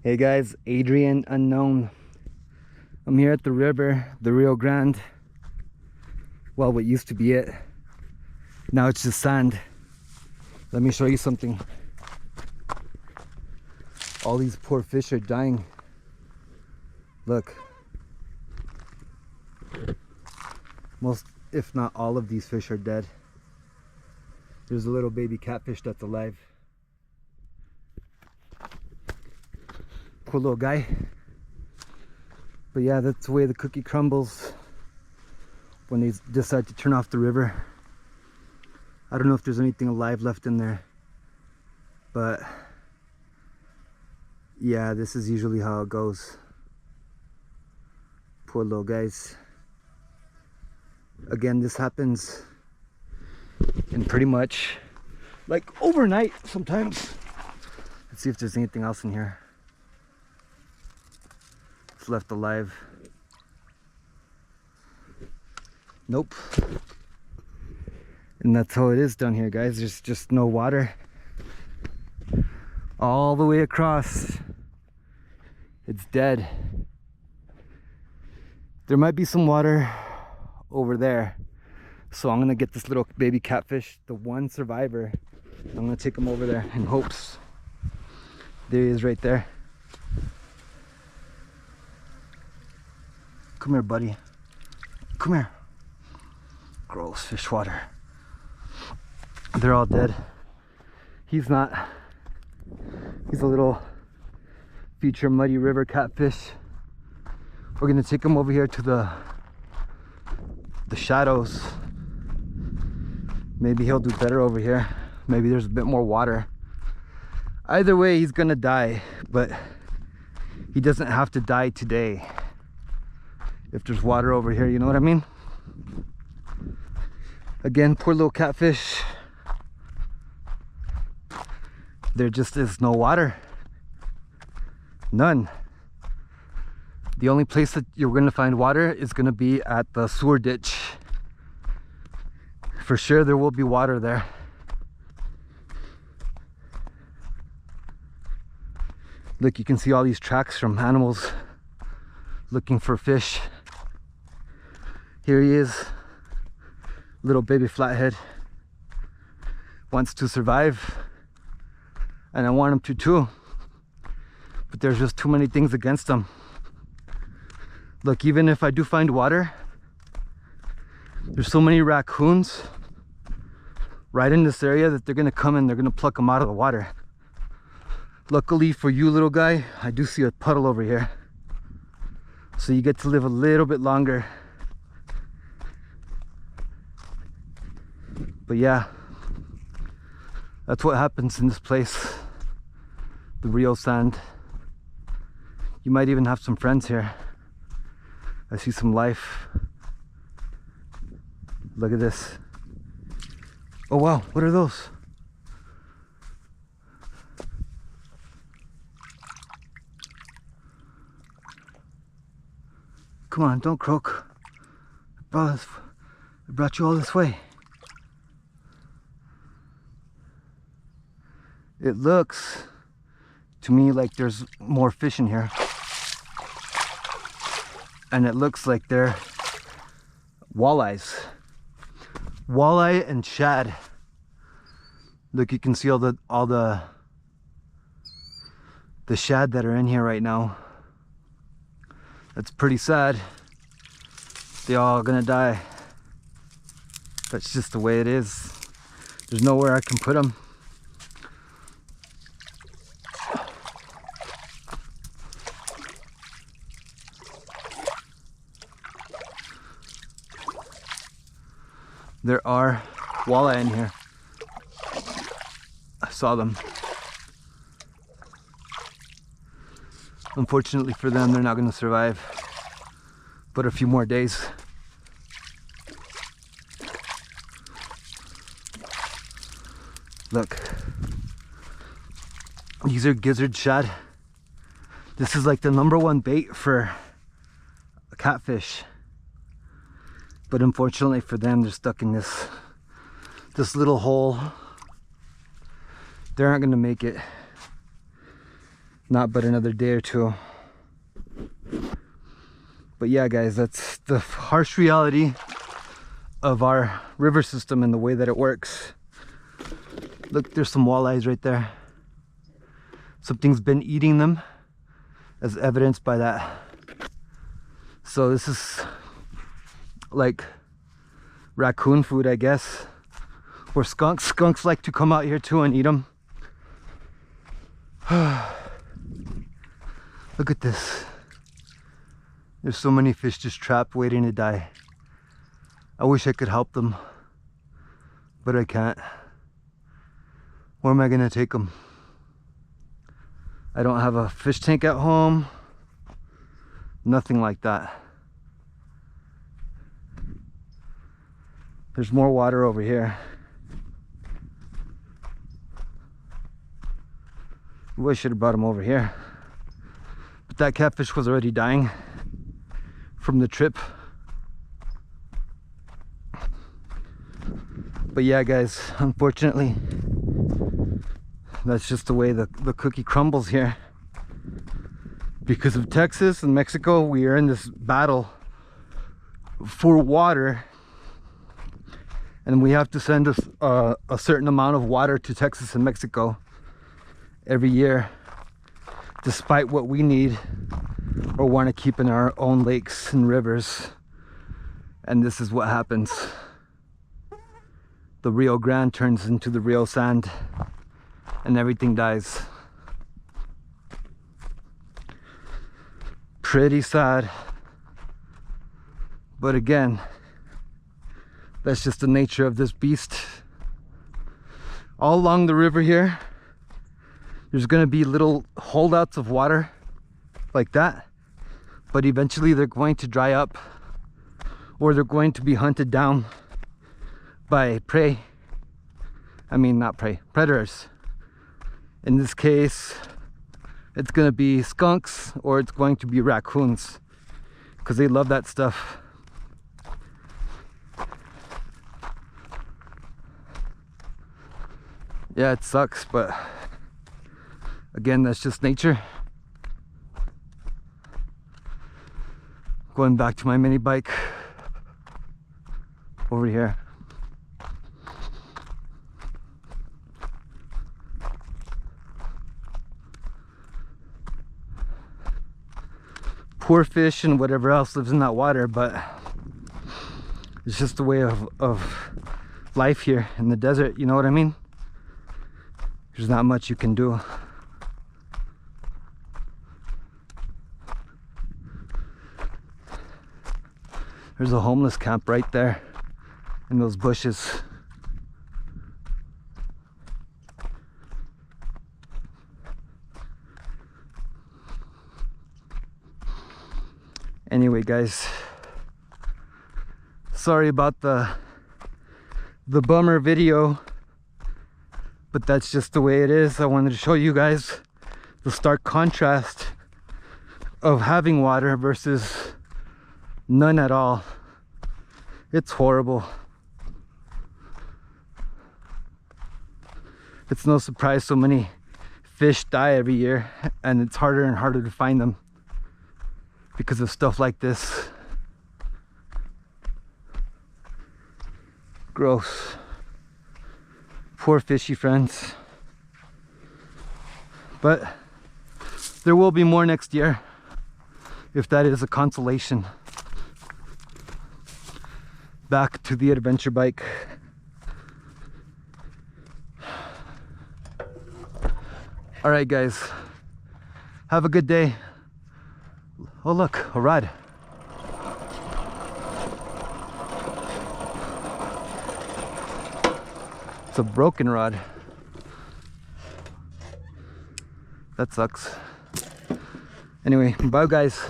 Hey guys, Adrian Unknown. I'm here at the river, the Rio Grande. Well, what used to be it. Now it's just sand. Let me show you something. All these poor fish are dying. Look. Most, if not all of these fish are dead. There's a little baby catfish that's alive. Cool little guy. But yeah, that's the way the cookie crumbles when they decide to turn off the river. I don't know if there's anything alive left in there, but yeah, this is usually how it goes. Poor little guys. Again, this happens in pretty much like overnight sometimes. Let's see if there's anything else in here. It's left alive. Nope. And that's how it is down here, guys. There's just no water. All the way across. It's dead. There might be some water over there. So I'm gonna get this little baby catfish, the one survivor. I'm gonna take him over there in hopes. There he is right there. Come here, buddy. Come here. Gross fish water. They're all dead. He's not. He's a little future muddy river catfish. We're gonna take him over here to the shadows. Maybe he'll do better over here. Maybe there's a bit more water. Either way, he's gonna die, but he doesn't have to die today. If there's water over here, you know what I mean? Again, poor little catfish. There just is no water. None. The only place that you're gonna find water is gonna be at the sewer ditch. For sure there will be water there. Look, you can see all these tracks from animals looking for fish. Here he is, little baby flathead, wants to survive, and I want him to too, but there's just too many things against him. Look, even if I do find water, there's so many raccoons right in this area that they're gonna come and they're gonna pluck him out of the water. Luckily for you, little guy, I do see a puddle over here, so you get to live a little bit longer. But yeah, that's what happens in this place, the Rio Sand. You might even have some friends here. I see some life. Look at this. Oh wow, what are those? Come on, don't croak. I brought you all this way. It looks to me like there's more fish in here. And it looks like they're walleyes. Walleye and shad. Look, you can see all the shad that are in here right now. That's pretty sad. They're all gonna die. That's just the way it is. There's nowhere I can put them. There are walleye in here. I saw them. Unfortunately for them, they're not going to survive but a few more days. Look, these are gizzard shad. This is like the #1 bait for a catfish. But unfortunately for them, they're stuck in this little hole. They aren't gonna make it. not but another day or two. But yeah guys, that's the harsh reality of our river system and the way that it works. Look, there's some walleyes right there. Something's been eating them, as evidenced by that. So this is like raccoon food, I guess, or skunks. Skunks like to come out here too and eat them. Look at this. There's so many fish just trapped waiting to die. I wish I could help them, but I can't. Where am I gonna take them? I don't have a fish tank at home. Nothing like that. There's more water over here. Ooh, I should have brought them over here. But that catfish was already dying from the trip. But yeah guys, unfortunately, that's just the way the cookie crumbles here. Because of Texas and Mexico, we are in this battle for water. And we have to send us a certain amount of water to Texas and Mexico every year, despite what we need or want to keep in our own lakes and rivers. And this is what happens. The Rio Grande turns into the Rio Sand and everything dies. Pretty sad. But again, that's just the nature of this beast. All along the river here, there's gonna be little holdouts of water like that, but eventually they're going to dry up, or they're going to be hunted down by prey. I mean, not prey, predators. In this case, it's gonna be skunks, or it's going to be raccoons, because they love that stuff. Yeah, it sucks, but again, that's just nature. Going back to my mini bike over here. Poor fish and whatever else lives in that water, but it's just the way of life here in the desert, you know what I mean? There's not much you can do. There's a homeless camp right there in those bushes. Anyway guys, sorry about the bummer video, but that's just the way it is. I wanted to show you guys the stark contrast of having water versus none at all. It's horrible. It's no surprise so many fish die every year, and it's harder and harder to find them because of stuff like this. Gross. Poor fishy friends. But there will be more next year, if that is a consolation. Back to the adventure bike. All right guys, have a good day. Oh look, a rod. It's a broken rod. That sucks. Anyway, bye guys.